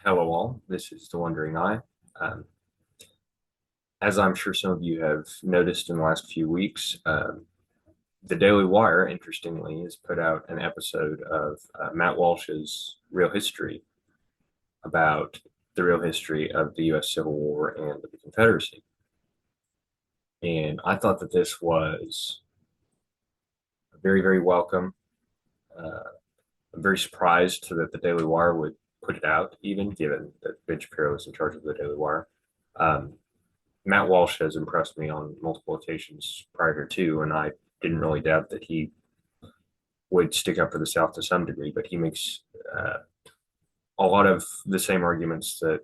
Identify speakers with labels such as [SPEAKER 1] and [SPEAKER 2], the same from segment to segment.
[SPEAKER 1] Hello, all. This is The Wandering Eye. Um, as I'm sure some of you have noticed in the last few weeks, the Daily Wire, interestingly, has put out an episode of Matt Walsh's Real History about the real history of the U.S. Civil War and the Confederacy. And I thought that this was very, very welcome. I'm very surprised that the Daily Wire would put it out, even given that Ben Shapiro is in charge of the Daily Wire. Um, Matt Walsh has impressed me on multiple occasions prior to, and I didn't really doubt that he would stick up for the South to some degree, but he makes a lot of the same arguments that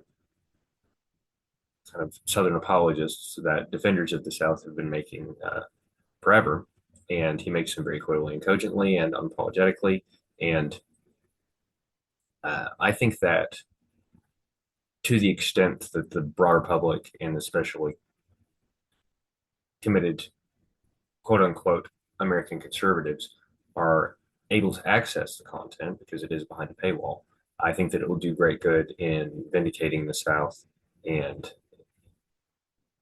[SPEAKER 1] kind of Southern apologists, that defenders of the South have been making forever. And he makes them very clearly and cogently and unapologetically. And I think that to the extent that the broader public and especially committed quote unquote American conservatives are able to access the content because it is behind a paywall, I think that it will do great good in vindicating the South and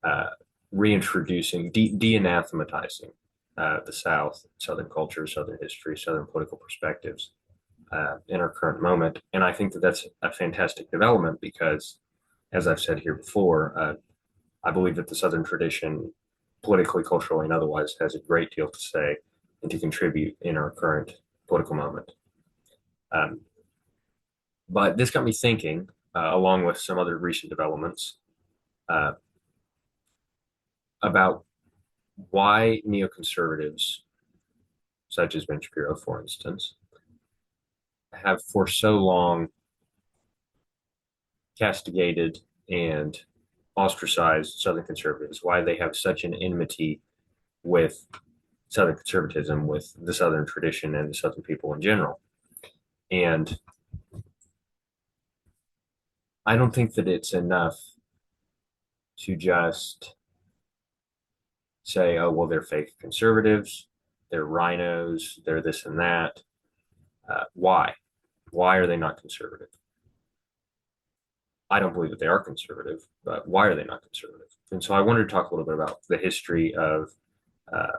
[SPEAKER 1] uh, reintroducing, de-anathematizing the South, Southern culture, Southern history, Southern political perspectives in our current moment. And I think that that's a fantastic development because, as I've said here before, I believe that the Southern tradition, politically, culturally, and otherwise, has a great deal to say and to contribute in our current political moment. Um, but this got me thinking, along with some other recent developments, uh, about why neoconservatives, such as Ben Shapiro, for instance, have for so long castigated and ostracized Southern conservatives, why they have such an enmity with Southern conservatism, with the Southern tradition, and the Southern people in general. And I don't think that it's enough to just say, oh, well, they're fake conservatives, they're rhinos, they're this and that. Why? Why are they not conservative? I don't believe that they are conservative, but why are they not conservative? And so I wanted to talk a little bit about the history of uh,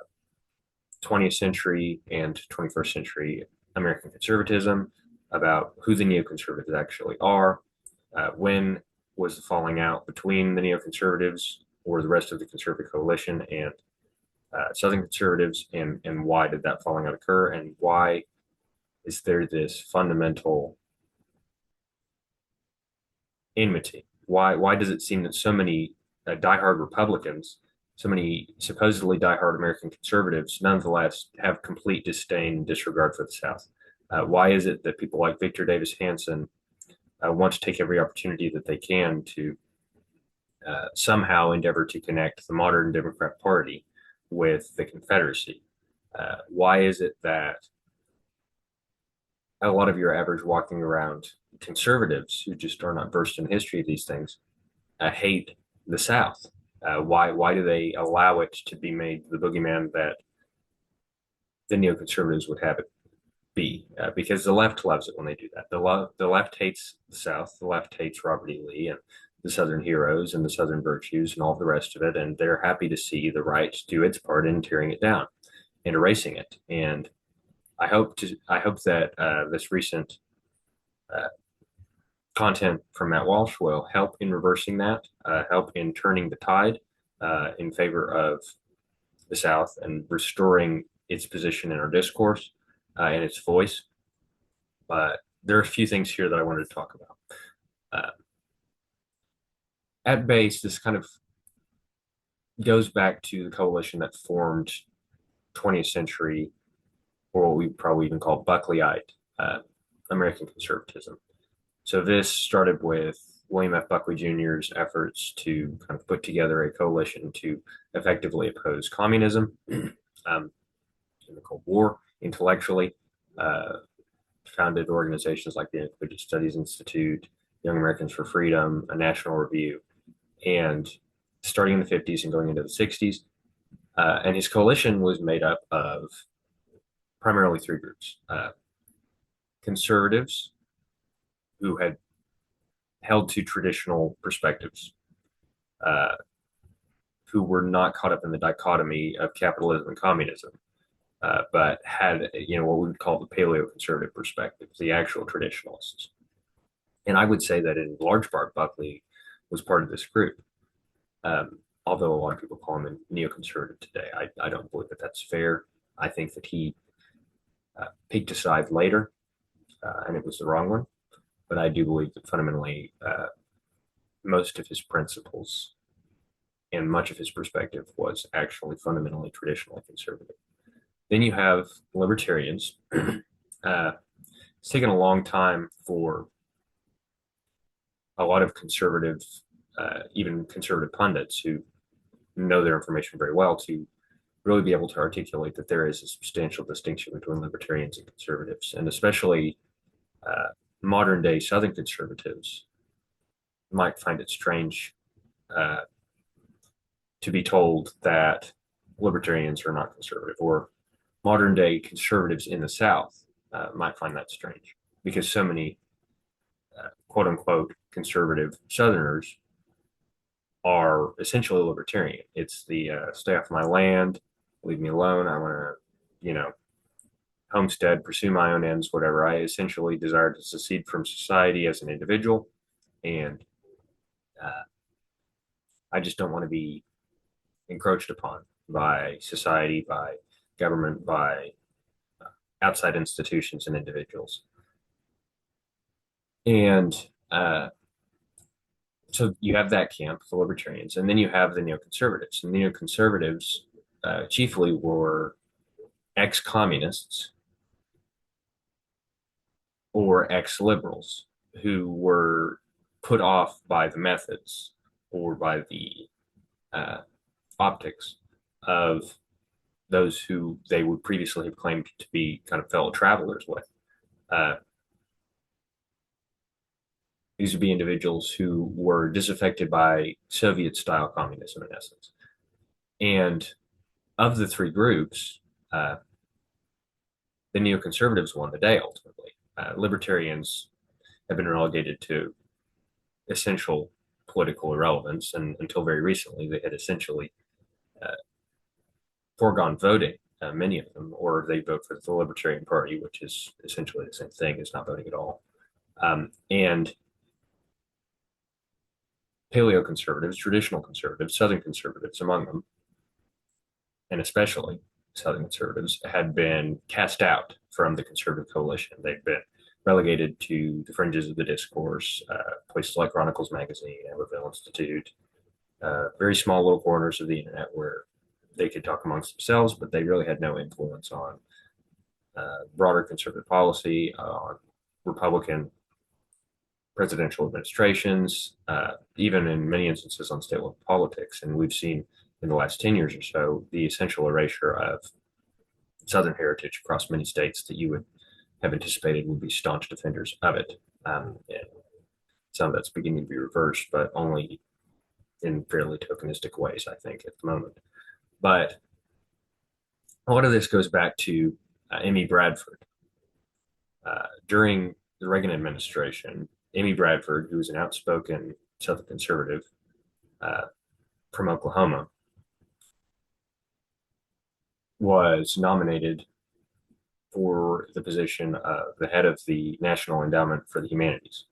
[SPEAKER 1] 20th century and 21st century American conservatism, about who the neoconservatives actually are, when was the falling out between the neoconservatives or the rest of the conservative coalition and Southern conservatives, and why did that falling out occur, and why is there this fundamental enmity? Why does it seem that so many diehard Republicans, so many supposedly diehard American conservatives, nonetheless have complete disdain and disregard for the South? Why is it that people like Victor Davis Hanson want to take every opportunity that they can to somehow endeavor to connect the modern Democrat Party with the Confederacy? Why is it that a lot of your average walking around conservatives who just are not versed in history of these things hate the South? Why do they allow it to be made the boogeyman that the neoconservatives would have it be? Because the left loves it when they do that. The left hates the South. The left hates Robert E. Lee and the Southern heroes and the Southern virtues and all the rest of it. And they're happy to see the right do its part in tearing it down and erasing it. And I hope that this recent uh, content from Matt Walsh will help in reversing that, help in turning the tide in favor of the South and restoring its position in our discourse and its voice. But there are a few things here that I wanted to talk about. Uh, at base, this kind of goes back to the coalition that formed 20th century, or what we probably even call Buckleyite American conservatism. So this started with William F. Buckley Jr.'s efforts to kind of put together a coalition to effectively oppose communism in the Cold War intellectually. Uh, Founded organizations like the Integrated Studies Institute, Young Americans for Freedom, a National Review, and starting in the 50s and going into the 60s. And his coalition was made up of primarily three groups: conservatives who had held to traditional perspectives, uh, who were not caught up in the dichotomy of capitalism and communism, but had what we would call the paleoconservative perspective, the actual traditionalists. And I would say that in large part, Buckley was part of this group. Although a lot of people call him a neoconservative today, I don't believe that that's fair. I think that he peaked a side later, and it was the wrong one. But I do believe that fundamentally, most of his principles and much of his perspective was actually fundamentally traditionally conservative. Then you have libertarians. It's taken a long time for a lot of conservative, even conservative pundits who know their information very well, to really be able to articulate that there is a substantial distinction between libertarians and conservatives, and especially modern day Southern conservatives might find it strange uh, to be told that libertarians are not conservative, or modern day conservatives in the South might find that strange because so many quote unquote conservative Southerners are essentially libertarian. It's the stay off my land, leave me alone. I want to, homestead, pursue my own ends, whatever. I essentially desire to secede from society as an individual, and uh, I just don't want to be encroached upon by society, by government, by outside institutions and individuals. And so you have that camp, the libertarians, and then you have the neoconservatives. And the neoconservatives chiefly were ex-communists or ex-liberals who were put off by the methods or by the uh, optics of those who they would previously have claimed to be kind of fellow travelers with. Uh, these would be individuals who were disaffected by Soviet style communism, in essence. And of the three groups, the neoconservatives won the day ultimately. Libertarians have been relegated to essential political irrelevance, and until very recently, they had essentially uh, foregone voting, many of them, or they vote for the Libertarian Party, which is essentially the same thing as not voting at all. And paleoconservatives, traditional conservatives, Southern conservatives among them, and especially Southern conservatives, had been cast out from the conservative coalition. They've been relegated to the fringes of the discourse, places like Chronicles Magazine, Everville Institute, very small little corners of the internet where they could talk amongst themselves, but they really had no influence on broader conservative policy, on Republican presidential administrations, even in many instances on state level politics. And we've seen in the last 10 years or so the essential erasure of Southern heritage across many states that you would have anticipated would be staunch defenders of it. And some of that's beginning to be reversed, but only in fairly tokenistic ways, I think, at the moment. But a lot of this goes back to Amy Bradford. During the Reagan administration, Amy Bradford, who was an outspoken Southern conservative uh, from Oklahoma, was nominated for the position of the head of the National Endowment for the Humanities.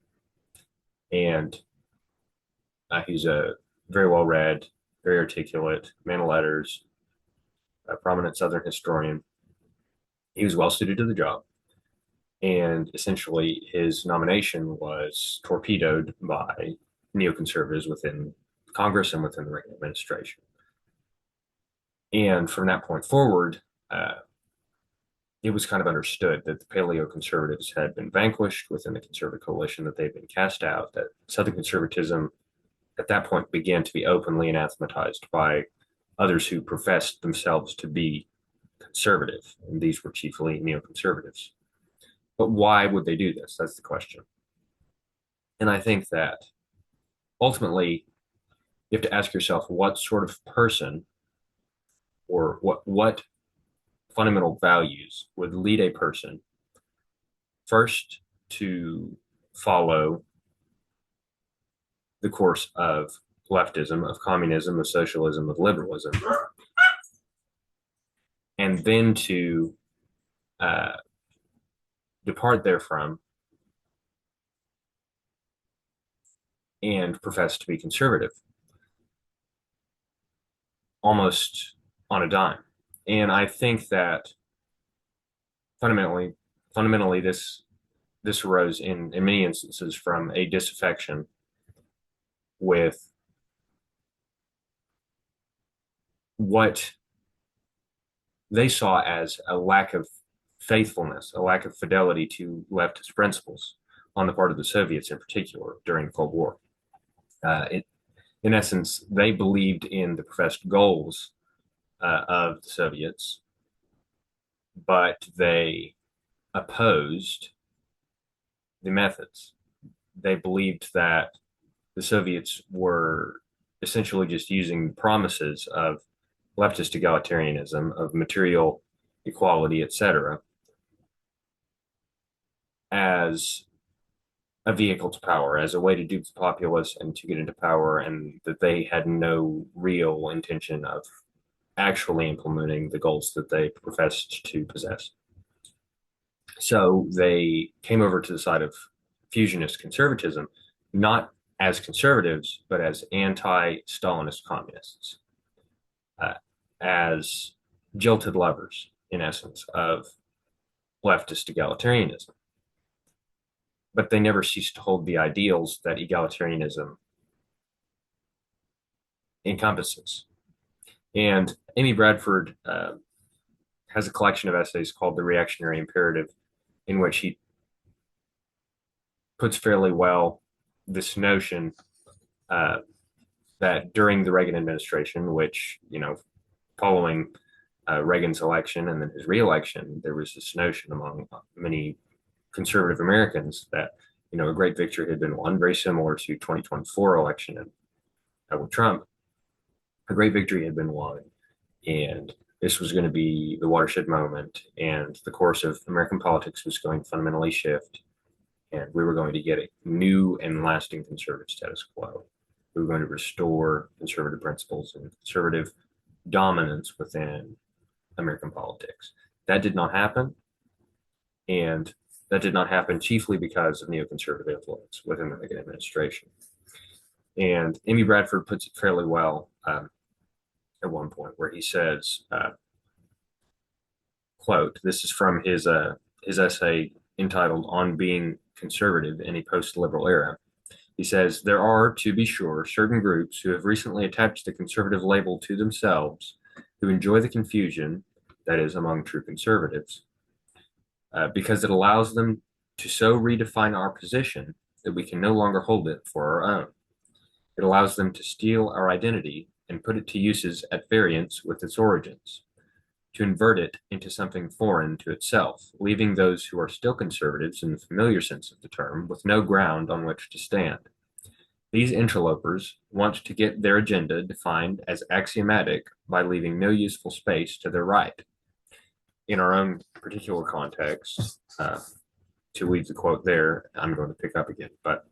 [SPEAKER 1] And he's a very well read, very articulate man of letters, a prominent Southern historian. He was well suited to the job. And essentially, his nomination was torpedoed by neoconservatives within Congress and within the Reagan administration. And from that point forward, it was kind of understood that the paleoconservatives had been vanquished within the conservative coalition, that they'd been cast out, that Southern conservatism at that point began to be openly anathematized by others who professed themselves to be conservative. And these were chiefly neoconservatives. But why would they do this? That's the question. And I think that ultimately you have to ask yourself what sort of person or what fundamental values would lead a person first to follow the course of leftism, of communism, of socialism, of liberalism, and then to uh, depart therefrom and profess to be conservative, almost on a dime. And I think that fundamentally, fundamentally, this arose in many instances from a disaffection with what they saw as a lack of faithfulness, a lack of fidelity to leftist principles on the part of the Soviets in particular during the Cold War. In essence, they believed in the professed goals of the Soviets, but they opposed the methods. They believed that the Soviets were essentially just using the promises of leftist egalitarianism, of material equality, etc., as a vehicle to power, as a way to dupe the populace and to get into power, and that they had no real intention of actually implementing the goals that they professed to possess. So they came over to the side of fusionist conservatism, not as conservatives, but as anti-Stalinist communists, uh, as jilted lovers, in essence, of leftist egalitarianism. But they never ceased to hold the ideals that egalitarianism encompasses. And Amy Bradford has a collection of essays called The Reactionary Imperative, in which he puts fairly well this notion that during the Reagan administration, which, following Reagan's election and then his reelection, there was this notion among many conservative Americans that, a great victory had been won, very similar to 2024 election and with Trump. A great victory had been won, and this was going to be the watershed moment, and the course of American politics was going to fundamentally shift, and we were going to get a new and lasting conservative status quo. We were going to restore conservative principles and conservative dominance within American politics. That did not happen, and that did not happen chiefly because of neoconservative influence within the Reagan administration. And Amy Bradford puts it fairly well at one point, where he says, quote, this is from his essay entitled On Being Conservative in a Post-Liberal Era. He says, there are, to be sure, certain groups who have recently attached the conservative label to themselves who enjoy the confusion, that is, among true conservatives, because it allows them to so redefine our position that we can no longer hold it for our own. It allows them to steal our identity and put it to uses at variance with its origins, to invert it into something foreign to itself, leaving those who are still conservatives in the familiar sense of the term with no ground on which to stand. These interlopers want to get their agenda defined as axiomatic by leaving no useful space to their right. In our own particular context, to leave the quote there, I'm going to pick up again, but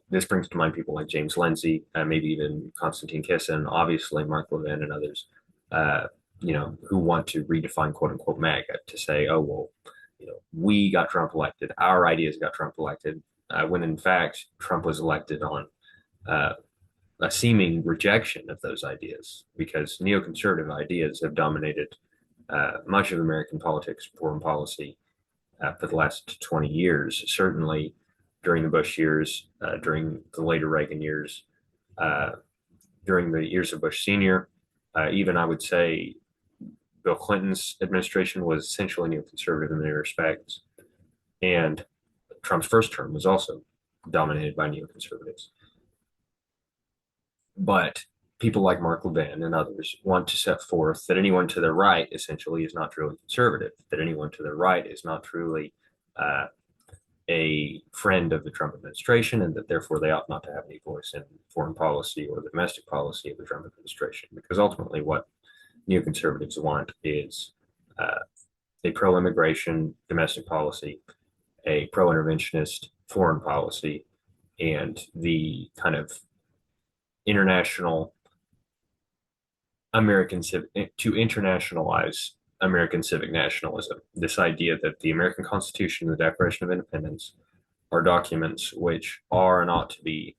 [SPEAKER 1] this brings to mind people like James Lindsay, maybe even Konstantin Kisin, obviously Mark Levin and others, who want to redefine quote unquote MAGA to say, oh, well, we got Trump elected, our ideas got Trump elected, when in fact Trump was elected on a seeming rejection of those ideas, because neoconservative ideas have dominated much of American politics, foreign policy for the last 20 years, certainly during the Bush years, during the later Reagan years, during the years of Bush Sr., even I would say Bill Clinton's administration was essentially neoconservative in many respects. And Trump's first term was also dominated by neoconservatives. But people like Mark Levin and others want to set forth that anyone to their right essentially is not truly conservative, that anyone to their right is not truly a friend of the Trump administration, and that therefore they ought not to have any voice in foreign policy or the domestic policy of the Trump administration. Because ultimately what neoconservatives want is a pro-immigration domestic policy, a pro-interventionist foreign policy, and the kind of international to internationalize American civic nationalism. This idea that the American Constitution and the Declaration of Independence are documents which are and ought to be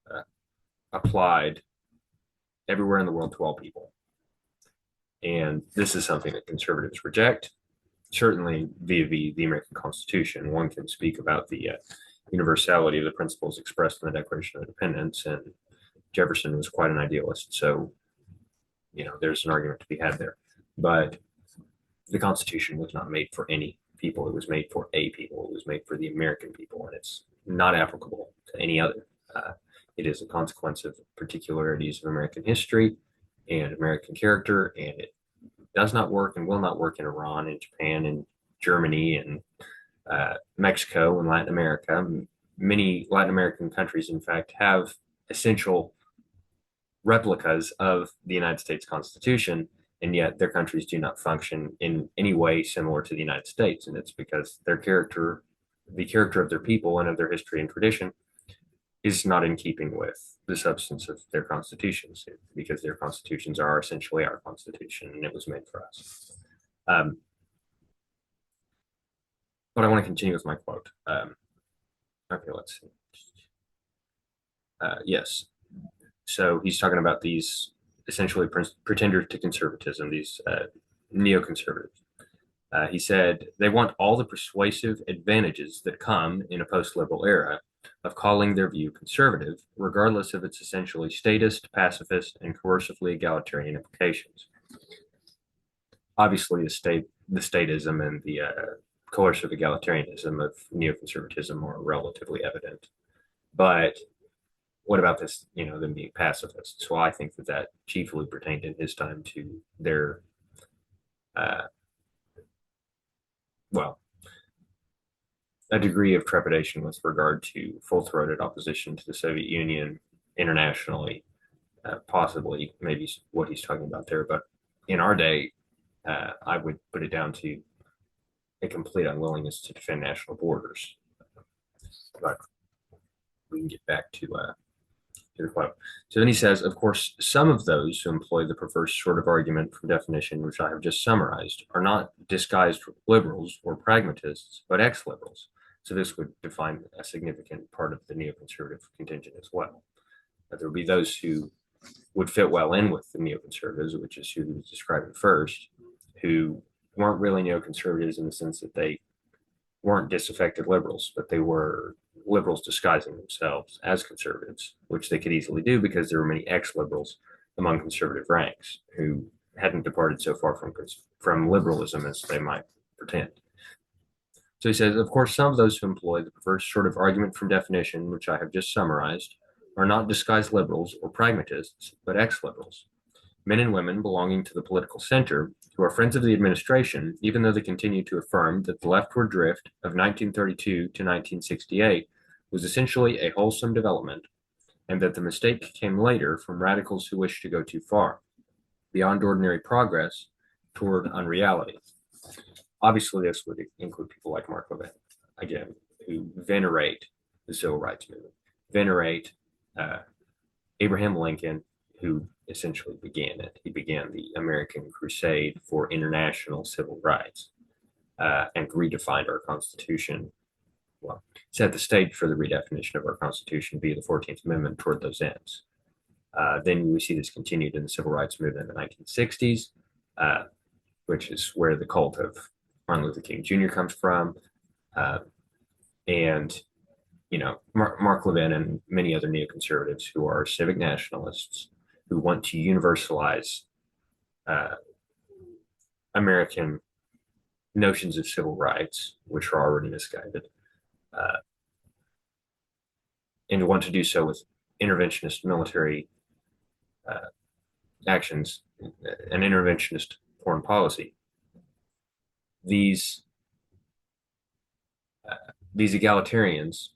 [SPEAKER 1] uh, applied everywhere in the world to all people. And this is something that conservatives reject. Certainly, via the American Constitution, one can speak about the universality of the principles expressed in the Declaration of Independence, and Jefferson was quite an idealist. So, there's an argument to be had there. But the Constitution was not made for any people. It was made for a people. It was made for the American people, and it's not applicable to any other. It is a consequence of particularities of American history and American character, and it does not work and will not work in Iran and Japan and Germany and Mexico and Latin America. Many Latin American countries, in fact, have essential replicas of the United States Constitution, and yet their countries do not function in any way similar to the United States. And it's because the character of their people and of their history and tradition is not in keeping with the substance of their constitutions, because their constitutions are essentially our Constitution, and it was made for us. But I want to continue with my quote. Okay, let's see. Yes. So he's talking about these essentially pretenders to conservatism, these neoconservatives. He said, they want all the persuasive advantages that come in a post-liberal era of calling their view conservative, regardless of its essentially statist, pacifist, and coercively egalitarian implications. Obviously, the statism and the coercive egalitarianism of neoconservatism are relatively evident. But what about this, them being pacifists? Well, I think that chiefly pertained in his time to their, a degree of trepidation with regard to full-throated opposition to the Soviet Union internationally, possibly, maybe what he's talking about there. But in our day, I would put it down to a complete unwillingness to defend national borders. But we can get back to the quote. So then he says, of course, some of those who employ the perverse sort of argument from definition, which I have just summarized, are not disguised liberals or pragmatists, but ex-liberals. So this would define a significant part of the neoconservative contingent as well. There would be those who would fit well in with the neoconservatives, which is who he was describing first, who weren't really neoconservatives in the sense that they weren't disaffected liberals, but they were liberals disguising themselves as conservatives, which they could easily do because there were many ex-liberals among conservative ranks who hadn't departed so far from liberalism as they might pretend. So he says, of course, some of those who employ the perverse sort of argument from definition, which I have just summarized, are not disguised liberals or pragmatists, but ex-liberals. Men and women belonging to the political center who are friends of the administration, even though they continue to affirm that the leftward drift of 1932 to 1968 was essentially a wholesome development, and that the mistake came later from radicals who wished to go too far, beyond ordinary progress, toward unreality. Obviously, this would include people like Mark Levin, again, who venerate the civil rights movement, venerate Abraham Lincoln, who essentially began it. He began the American crusade for international civil rights and redefined our Constitution. Well, set the stage for the redefinition of our Constitution via the 14th Amendment toward those ends. Then we see this continued in the civil rights movement in the 1960s, which is where the cult of Martin Luther King Jr. comes from. And Mark Levin and many other neoconservatives who are civic nationalists who want to universalize American notions of civil rights, which are already misguided, and want to do so with interventionist military actions and interventionist foreign policy. These egalitarians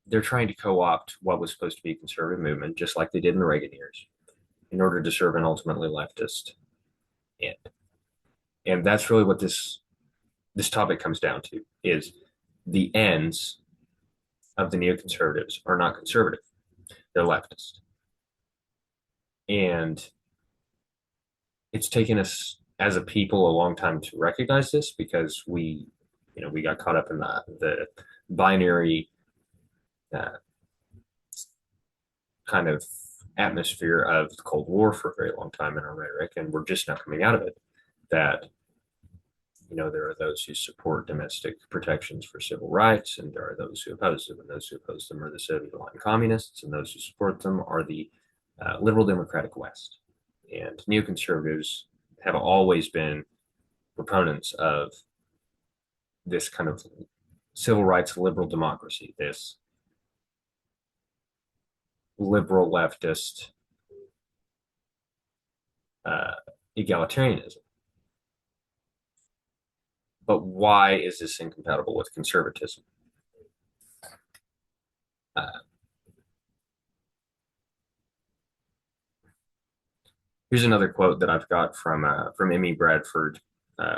[SPEAKER 1] they're trying to co-opt what was supposed to be a conservative movement, just like they did in the Reagan years, in order to serve an ultimately leftist end. And that's really what this topic comes down to: is the ends of the neoconservatives are not conservative; they're leftist. And it's taken us as a people a long time to recognize this because we got caught up in the binary uh, kind of atmosphere of the Cold War for a very long time in our rhetoric, and we're just now coming out of it. That there are those who support domestic protections for civil rights, and there are those who oppose them, and those who oppose them are the Soviet-aligned communists, and those who support them are the liberal democratic West. And neoconservatives have always been proponents of this kind of civil rights liberal democracy, this liberal leftist uh, egalitarianism. But why is this incompatible with conservatism? Uh, Here's another quote that I've got from Emmy Bradford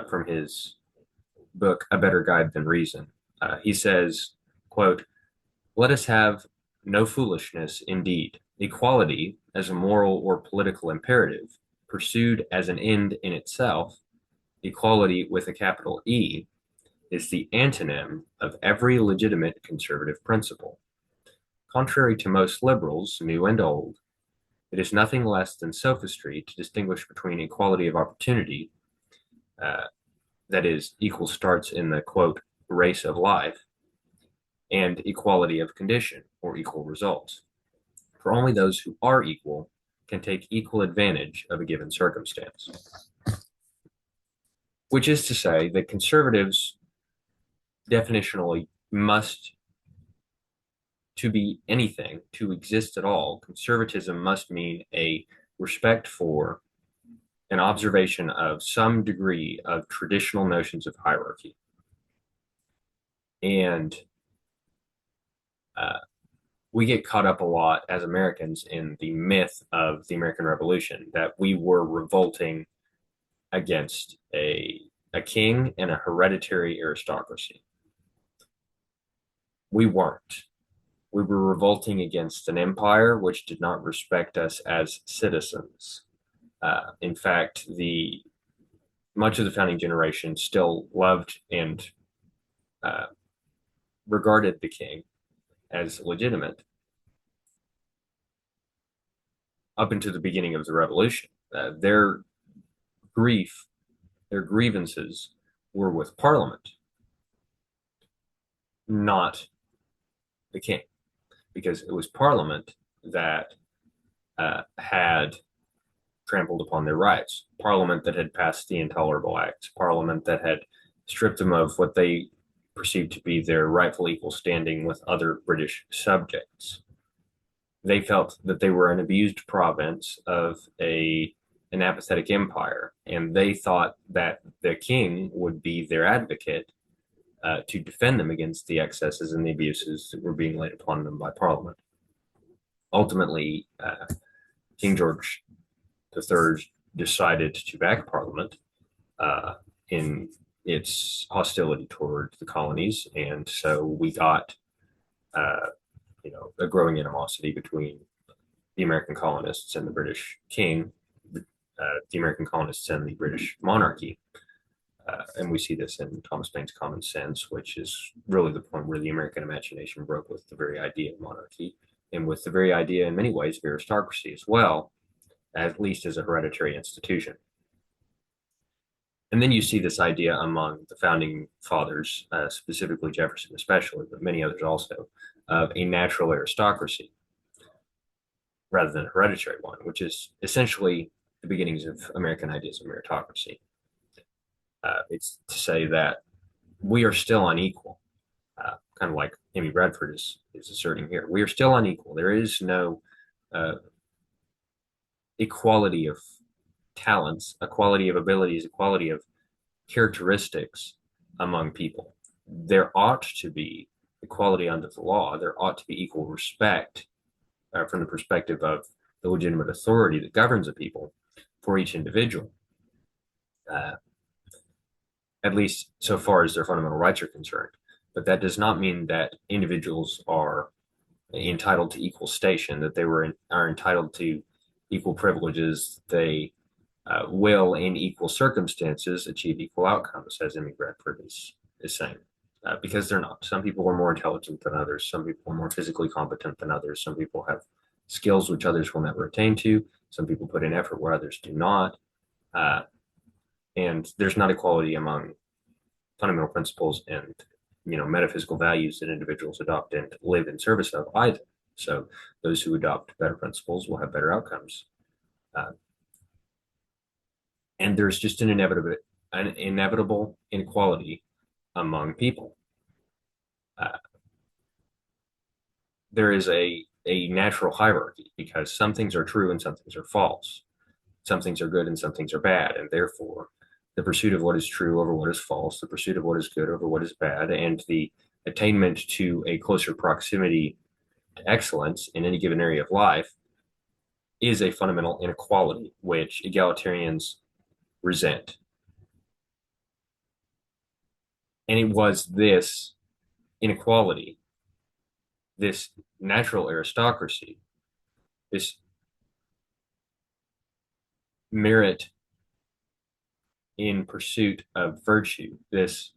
[SPEAKER 1] from his book A Better Guide Than Reason. He says, quote, "Let us have no foolishness indeed. Equality as a moral or political imperative, pursued as an end in itself, equality with a capital E, is the antonym of every legitimate conservative principle. Contrary to most liberals, new and old, it is nothing less than sophistry to distinguish between equality of opportunity, uh, that is, equal starts in the quote, race of life, and equality of condition, or equal results. For only those who are equal can take equal advantage of a given circumstance." Which is to say that conservatives definitionally must, to be anything, to exist at all, conservatism must mean a respect for an observation of some degree of traditional notions of hierarchy. And uh, we get caught up a lot as Americans in the myth of the American Revolution that we were revolting against a king and a hereditary aristocracy. We weren't. We were revolting against an empire which did not respect us as citizens. In fact, the much of the founding generation still loved and uh, regarded the king as legitimate up until the beginning of the revolution. Their grief, their grievances were with Parliament, not the king, because it was Parliament that had trampled upon their rights, Parliament that had passed the Intolerable Acts, Parliament that had stripped them of what they perceived to be their rightful equal standing with other British subjects. They felt that they were an abused province of an apathetic empire, and they thought that the king would be their advocate to defend them against the excesses and the abuses that were being laid upon them by Parliament. Ultimately, King George III decided to back Parliament in its hostility toward the colonies, and so we got a growing animosity between the American colonists and the British king, the American colonists and the British monarchy. And we see this in Thomas Paine's Common Sense, which is really the point where the American imagination broke with the very idea of monarchy and with the very idea, in many ways, of aristocracy as well, at least as a hereditary institution. And then you see this idea among the founding fathers, specifically Jefferson especially, but many others also, of a natural aristocracy rather than a hereditary one, which is essentially the beginnings of American ideas of meritocracy. It's to say that we are still unequal, kind of like Emmy Bradford is asserting here. We are still unequal. There is no equality of talents, equality of abilities, equality of characteristics among people. There ought to be equality under the law. There ought to be equal respect from the perspective of the legitimate authority that governs a people for each individual. at least so far as their fundamental rights are concerned. But that does not mean that individuals are entitled to equal station, that are entitled to equal privileges. They will, in equal circumstances, achieve equal outcomes, as Emmy Bradford is saying. Because they're not. Some people are more intelligent than others. Some people are more physically competent than others. Some people have skills which others will never attain to. Some people put in effort where others do not. Uh, and there's not equality among fundamental principles and metaphysical values that individuals adopt and live in service of either. So those who adopt better principles will have better outcomes. Uh, and there's just an inevitable inequality among people. Uh, there is a natural hierarchy because some things are true and some things are false. Some things are good and some things are bad, and therefore the pursuit of what is true over what is false, the pursuit of what is good over what is bad, and the attainment to a closer proximity to excellence in any given area of life is a fundamental inequality which egalitarians resent. And it was this inequality, this natural aristocracy, this merit in pursuit of virtue, this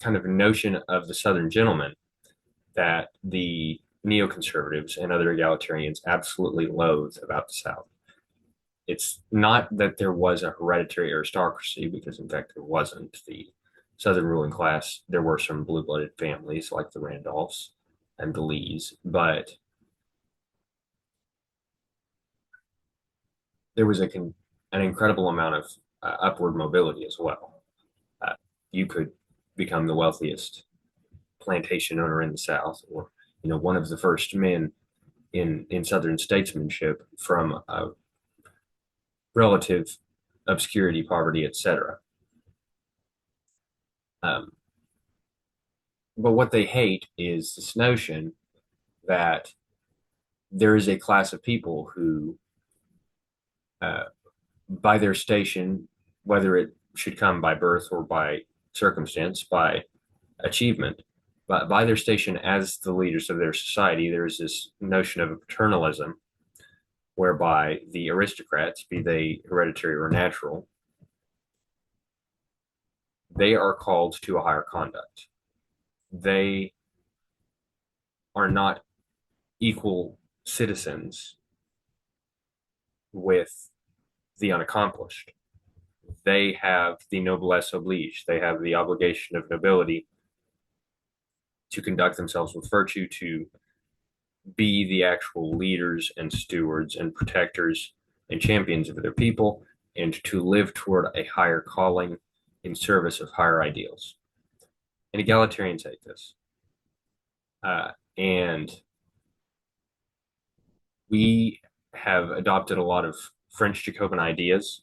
[SPEAKER 1] kind of notion of the Southern gentleman that the neoconservatives and other egalitarians absolutely loathe about the South. It's not that there was a hereditary aristocracy, because in fact there wasn't. The Southern ruling class, there were some blue-blooded families like the Randolphs and the Lees, but there was an incredible amount of upward mobility as well. You could become the wealthiest plantation owner in the South, or one of the first men in Southern statesmanship from relative obscurity, poverty, etc. Um, but what they hate is this notion that there is a class of people who, uh, by their station, whether it should come by birth or by circumstance, by achievement, but by their station as the leaders of their society, there's this notion of paternalism whereby the aristocrats, be they hereditary or natural, they are called to a higher conduct. They are not equal citizens with the unaccomplished. They have the noblesse oblige. They have the obligation of nobility to conduct themselves with virtue, to be the actual leaders and stewards and protectors and champions of their people, and to live toward a higher calling in service of higher ideals. And egalitarians hate this. And we have adopted a lot of French Jacobin ideas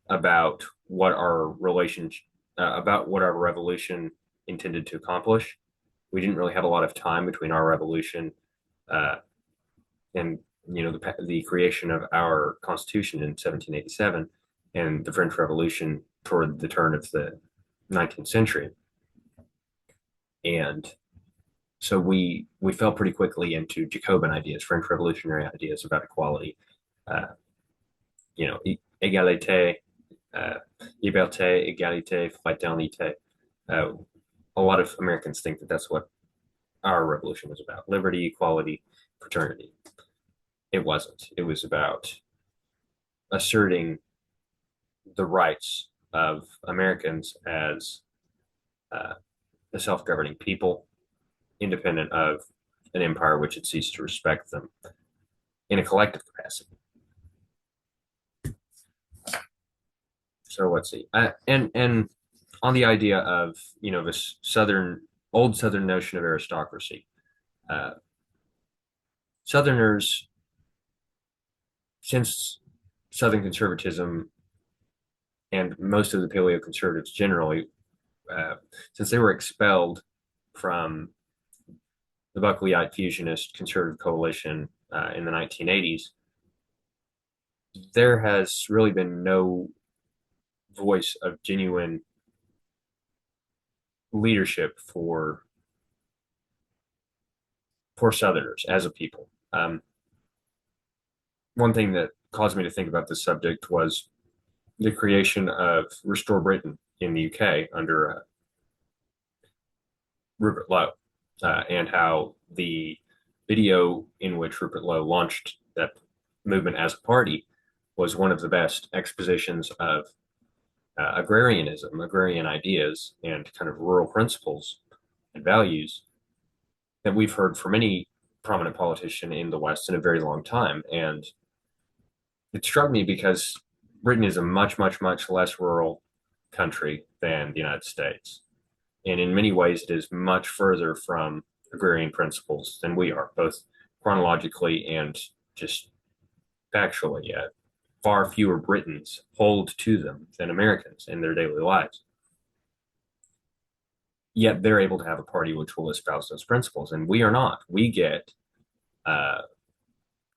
[SPEAKER 1] about what our revolution intended to accomplish. We didn't really have a lot of time between our revolution and the creation of our Constitution in 1787 and the French Revolution toward the turn of the 19th century. And so we fell pretty quickly into Jacobin ideas, French Revolutionary ideas about equality, égalité, liberté, égalité, fraternité. A lot of Americans think that that's what our revolution was about: liberty, equality, fraternity. It wasn't. It was about asserting the rights of Americans as a self-governing people, independent of an empire which had ceased to respect them in a collective capacity. So let's see. And on the idea of this old Southern notion of aristocracy, Southerners, since Southern conservatism and most of the paleo conservatives generally, since they were expelled from the Buckleyite fusionist conservative coalition in the 1980s, there has really been no voice of genuine leadership for Southerners as a people. One thing that caused me to think about this subject was the creation of Restore Britain in the UK under Rupert Lowe, and how the video in which Rupert Lowe launched that movement as a party was one of the best expositions of agrarianism, agrarian ideas, and kind of rural principles and values that we've heard from any prominent politician in the West in a very long time. And it struck me because Britain is a much, much, much less rural country than the United States. And in many ways, it is much further from agrarian principles than we are, both chronologically and just factually. Yet, far fewer Britons hold to them than Americans in their daily lives. Yet they're able to have a party which will espouse those principles, and we are not. We get, uh,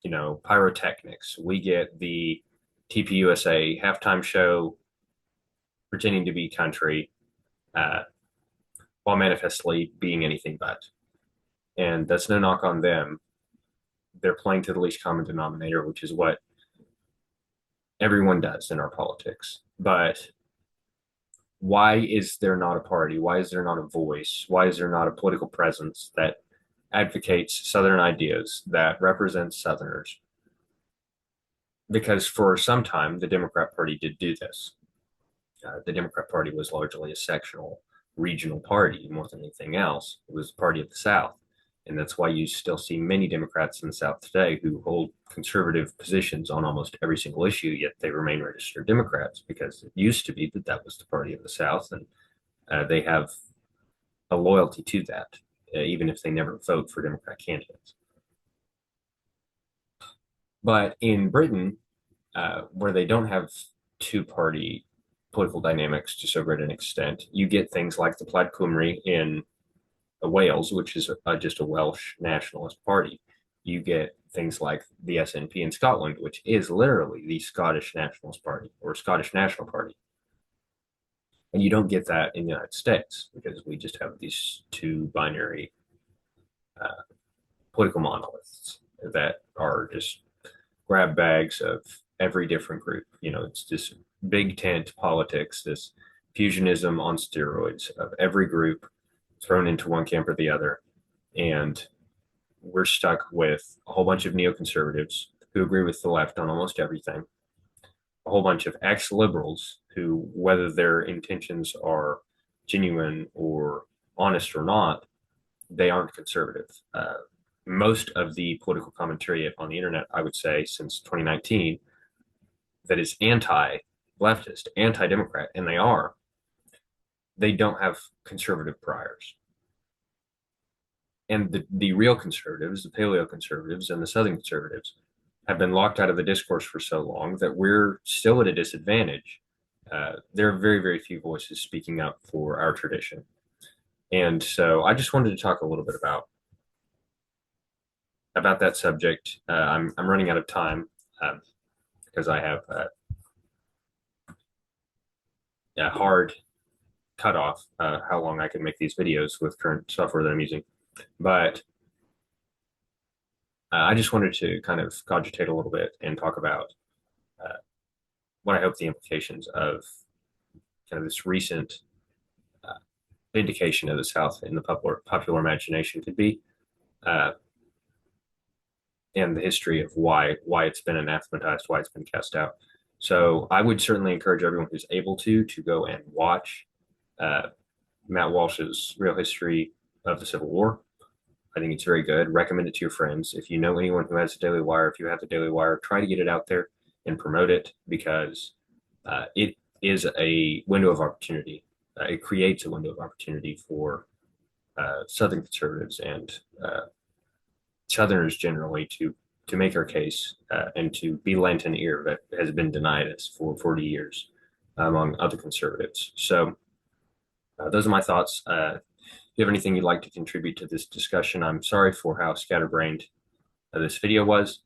[SPEAKER 1] pyrotechnics. We get the TPUSA halftime show pretending to be country, while manifestly being anything but. And that's no knock on them. They're playing to the least common denominator, which is what everyone does in our politics. But why is there not a party? Why is there not a voice? Why is there not a political presence that advocates Southern ideas, that represents Southerners? Because for some time, the Democrat Party did do this. The Democrat Party was largely a sectional, regional party more than anything else. It was the party of the South. And that's why you still see many Democrats in the South today who hold conservative positions on almost every single issue, yet they remain registered Democrats, because it used to be that that was the party of the South, and they have a loyalty to that, even if they never vote for Democrat candidates. But in Britain, where they don't have two-party political dynamics to so great an extent, you get things like the Plaid Cymru in Wales, which is just a Welsh nationalist party. You get things like the SNP in Scotland, which is literally the Scottish Nationalist Party or Scottish National Party. And you don't get that in the United States because we just have these two binary political monoliths that are just grab bags of every different group. It's this big tent politics, this fusionism on steroids of every group thrown into one camp or the other. And we're stuck with a whole bunch of neoconservatives who agree with the left on almost everything, a whole bunch of ex-liberals who, whether their intentions are genuine or honest or not, they aren't conservative. Most of the political commentary on the internet, I would say, since 2019, that is anti-leftist, anti-democrat, and they don't have conservative priors. And the real conservatives, the paleo conservatives and the Southern conservatives, have been locked out of the discourse for so long that we're still at a disadvantage. There are very, very few voices speaking up for our tradition. And so I just wanted to talk a little bit about that subject. I'm running out of time because I have a hard cutoff how long I can make these videos with current software that I'm using. But I just wanted to kind of cogitate a little bit and talk about what I hope the implications of kind of this recent vindication of the South in the popular imagination could be, and the history of why it's been anathematized, why it's been cast out. So I would certainly encourage everyone who's able to go and watch Matt Walsh's Real History of the Civil War. I think it's very good. Recommend it to your friends. If you know anyone who has the Daily Wire, if you have the Daily Wire, try to get it out there and promote it, because it is a window of opportunity. It creates a window of opportunity for Southern conservatives and Southerners generally to make our case and to be lent an ear that has been denied us for 40 years among other conservatives. So those are my thoughts. If you have anything you'd like to contribute to this discussion, I'm sorry for how scatterbrained this video was,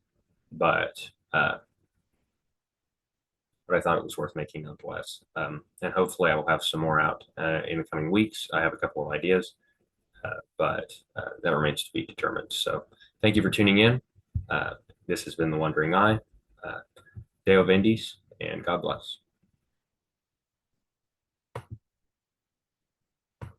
[SPEAKER 1] but but I thought it was worth making nonetheless. And hopefully, I will have some more out in the coming weeks. I have a couple of ideas, but that remains to be determined. So, thank you for tuning in. This has been The Wandering Eye. Deo Vendis, and God bless.